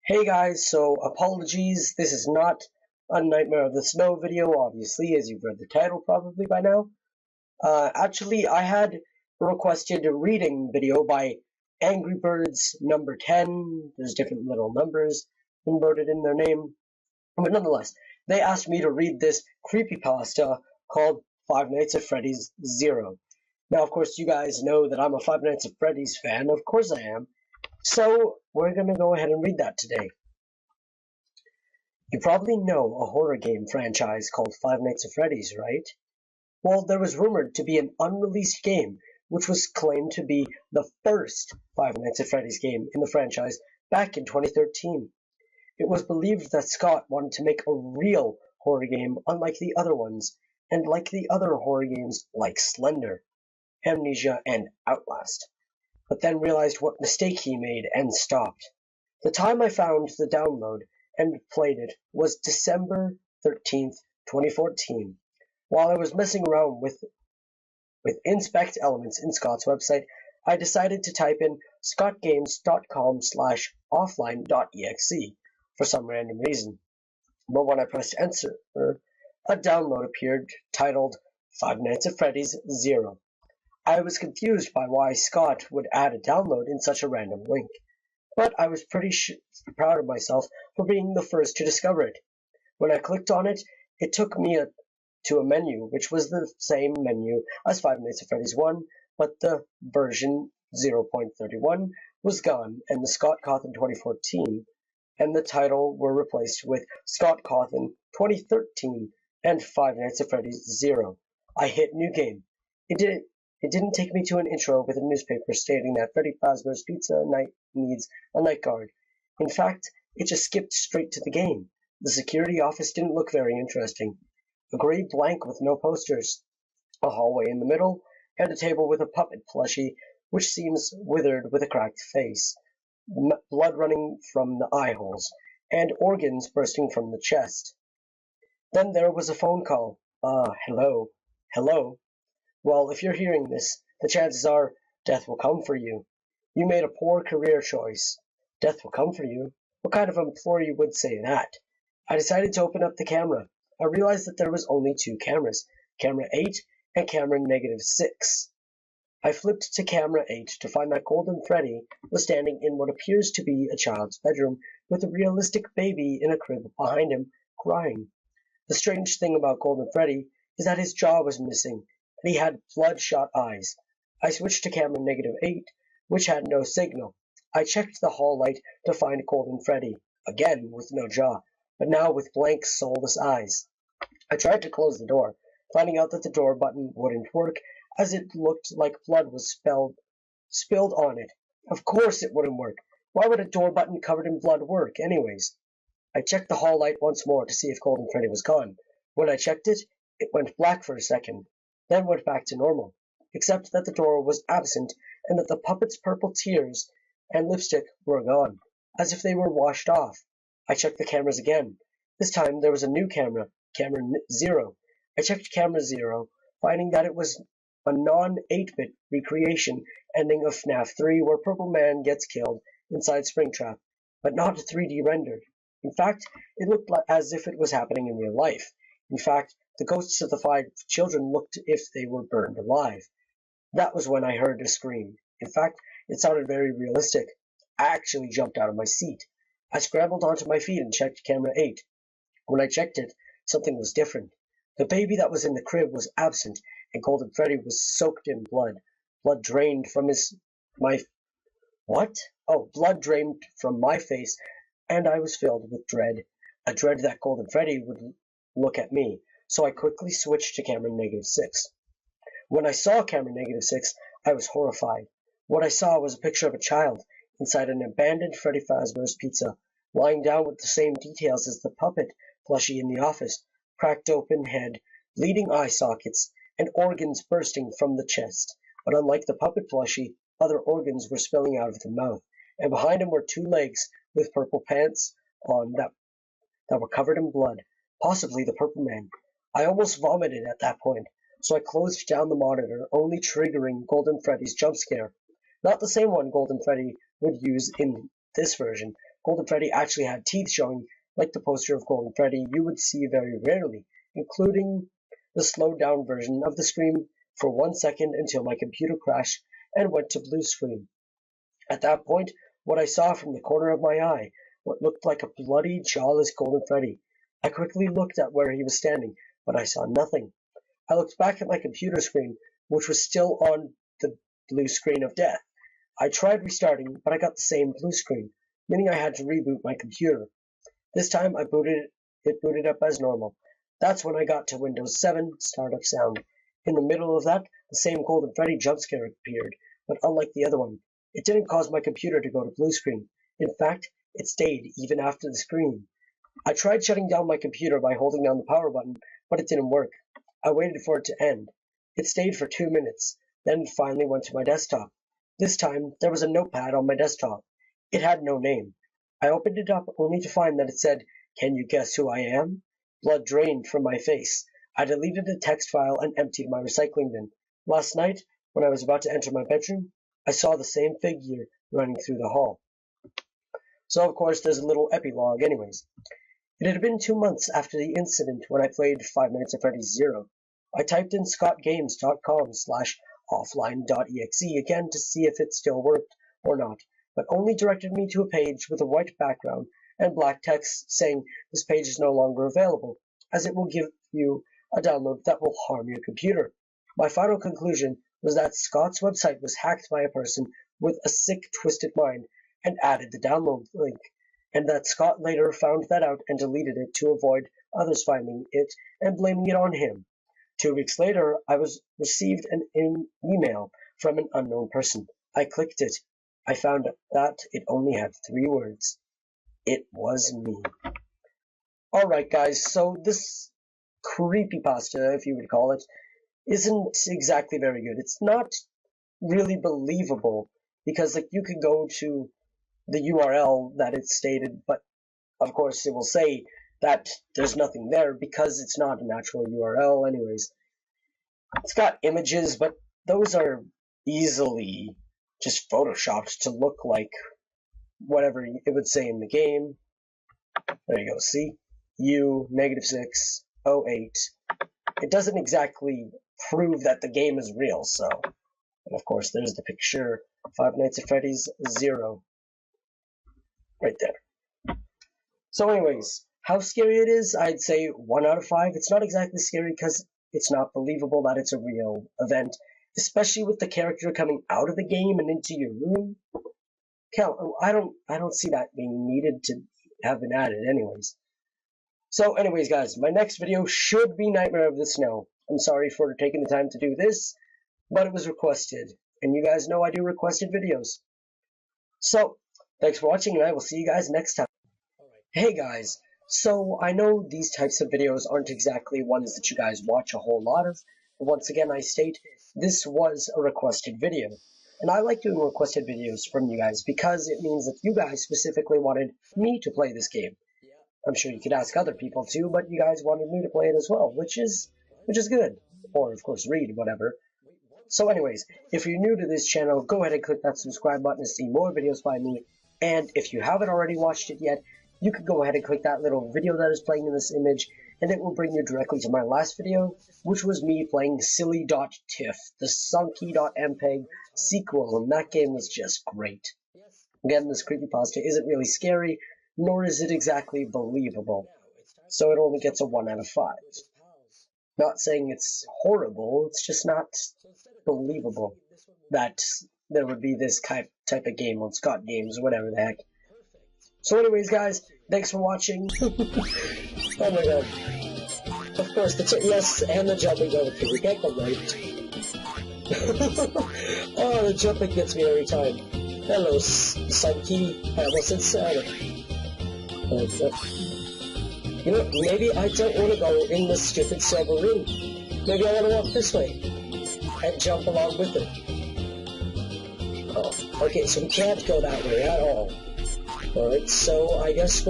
Hey guys, so apologies, this is not a Nightmare of the Snow video, obviously, as you've read the title probably by now. Actually, I had requested a reading video by Angry Birds number 10, there's different little numbers encoded in their name, but nonetheless, they asked me to read this creepypasta called Five Nights at Freddy's 0. Now, of course, you guys know that I'm a Five Nights at Freddy's fan, of course I am. So, we're gonna go ahead and read that today. You probably know a horror game franchise called Five Nights at Freddy's, right? Well, there was rumored to be an unreleased game which was claimed to be the first Five Nights at Freddy's game in the franchise back in 2013. It was believed that Scott wanted to make a real horror game unlike the other ones, and like the other horror games like Slender, Amnesia, and Outlast, but then realized what mistake he made and stopped. The time I found the download and played it was December 13th, 2014. While I was messing around with inspect elements in Scott's website, I decided to type in scottgames.com/offline.exe for some random reason. But when I pressed enter, a download appeared titled Five Nights at Freddy's 0. I was confused by why Scott would add a download in such a random link, but I was pretty proud of myself for being the first to discover it. When I clicked on it, it took me to a menu which was the same menu as Five Nights at Freddy's 1, but the version 0.31 was gone, and the Scott Cawthon 2014 and the title were replaced with Scott Cawthon 2013 and Five Nights at Freddy's 0. I hit New Game. It didn't take me to an intro with a newspaper stating that Freddy Fazbear's Pizza Night needs a night guard. In fact, it just skipped straight to the game. The security office didn't look very interesting. A gray blank with no posters, a hallway in the middle, and a table with a puppet plushie which seems withered with a cracked face, blood running from the eye holes, and organs bursting from the chest. Then there was a phone call. Hello. Hello. Well, if you're hearing this, the chances are death will come for you. You made a poor career choice. Death will come for you. What kind of employee would say that? I decided to open up the camera. I realized that there was only two cameras, camera 8 and camera -6. I flipped to camera 8 to find that Golden Freddy was standing in what appears to be a child's bedroom with a realistic baby in a crib behind him, crying. The strange thing about Golden Freddy is that his jaw was missing, and he had bloodshot eyes. I switched to camera -8, which had no signal. I checked the hall light to find Golden Freddy, again with no jaw, but now with blank, soulless eyes. I tried to close the door, finding out that the door button wouldn't work, as it looked like blood was spilled on it. Of course it wouldn't work. Why would a door button covered in blood work, anyways? I checked the hall light once more to see if Golden Freddy was gone. When I checked it, it went black for a second, then went back to normal, except that the door was absent and that the puppet's purple tears and lipstick were gone, as if they were washed off. I checked the cameras again. This time there was a new camera, camera 0. I checked camera 0, finding that it was a non-8-bit recreation ending of FNAF 3 where Purple Man gets killed inside Springtrap, but not 3D rendered. In fact, it looked as if it was happening in real life. In fact, the ghosts of the 5 children looked as if they were burned alive. That was when I heard a scream. In fact, it sounded very realistic. I actually jumped out of my seat. I scrambled onto my feet and checked camera 8. When I checked it, something was different. The baby that was in the crib was absent, and Golden Freddy was soaked in blood. Blood drained from blood drained from my face, and I was filled with dread. A dread that Golden Freddy would look at me, so I quickly switched to camera -6. When I saw camera -6, I was horrified. What I saw was a picture of a child inside an abandoned Freddy Fazbear's Pizza, lying down with the same details as the puppet plushie in the office, cracked open head, bleeding eye sockets, and organs bursting from the chest. But unlike the puppet plushie, other organs were spilling out of the mouth, and behind him were 2 legs with purple pants on that were covered in blood, possibly the Purple Man. I almost vomited at that point, so I closed down the monitor, only triggering Golden Freddy's jump scare. Not the same one Golden Freddy would use in this version, Golden Freddy actually had teeth showing, like the poster of Golden Freddy you would see very rarely, including the slowed down version of the scream for 1 second until my computer crashed and went to blue screen. At that point, what I saw from the corner of my eye, what looked like a bloody, jawless Golden Freddy. I quickly looked at where he was standing, but I saw nothing. I looked back at my computer screen, which was still on the blue screen of death. I tried restarting, but I got the same blue screen, meaning I had to reboot my computer. This time it booted up as normal. That's when I got to Windows 7 startup sound. In the middle of that, the same Golden Freddy jump scare appeared, but unlike the other one, it didn't cause my computer to go to blue screen. In fact, it stayed even after the scream. I tried shutting down my computer by holding down the power button, but it didn't work. I waited for it to end. It stayed for 2 minutes, then it finally went to my desktop. This time, there was a notepad on my desktop. It had no name. I opened it up only to find that it said, "Can you guess who I am?" Blood drained from my face. I deleted the text file and emptied my recycling bin. Last night, when I was about to enter my bedroom, I saw the same figure running through the hall. So, of course, there's a little epilogue anyways. It had been 2 months after the incident when I played Five Nights at Freddy's 0. I typed in scottgames.com/offline.exe again to see if it still worked or not, but only directed me to a page with a white background and black text saying this page is no longer available, as it will give you a download that will harm your computer. My final conclusion was that Scott's website was hacked by a person with a sick, twisted mind and added the download link, and that Scott later found that out and deleted it to avoid others finding it and blaming it on him. 2 weeks later, I received an email from an unknown person. I clicked it. I found that it only had 3 words. It was me. Alright guys, so this creepypasta, if you would call it, isn't exactly very good. It's not really believable, because like you could go to the URL that it's stated, but of course it will say that there's nothing there because it's not an actual URL anyways. It's got images, but those are easily just photoshopped to look like whatever it would say in the game. There you go, see? U-608. It doesn't exactly prove that the game is real, so. And of course, there's the picture, Five Nights at Freddy's 0. Right there. So anyways, how scary it is, I'd say 1 out of 5. It's not exactly scary because it's not believable that it's a real event, especially with the character coming out of the game and into your room. I don't see that being needed to have been added anyways. So anyways guys, my next video should be Nightmare of the Snow. I'm sorry for taking the time to do this, but it was requested, and you guys know I do requested videos. So, thanks for watching, and I will see you guys next time. Hey guys, so I know these types of videos aren't exactly ones that you guys watch a whole lot of, but once again I state, this was a requested video. And I like doing requested videos from you guys because it means that you guys specifically wanted me to play this game. I'm sure you could ask other people too, but you guys wanted me to play it as well, which is good. Or of course read, whatever. So anyways, if you're new to this channel, go ahead and click that subscribe button to see more videos by me. And if you haven't already watched it yet, you can go ahead and click that little video that is playing in this image, and it will bring you directly to my last video, which was me playing Silly.tiff, the Sunky.mpeg sequel, and that game was just great. Again, this creepypasta isn't really scary, nor is it exactly believable, so it only gets a 1 out of 5. Not saying it's horrible, it's just not believable that there would be this type of game on Scott Games, whatever the heck. So anyways guys, thanks for watching. Oh my god. Of course, yes, and the jumping over here, we get the right. Oh, the jumping gets me every time. Hello, Sunky. I almost said Sarah. You know, maybe I don't want to go in this stupid silver room. Maybe I want to walk this way and jump along with it. Oh, okay, so we can't go that way at all. Alright, so I guess we'll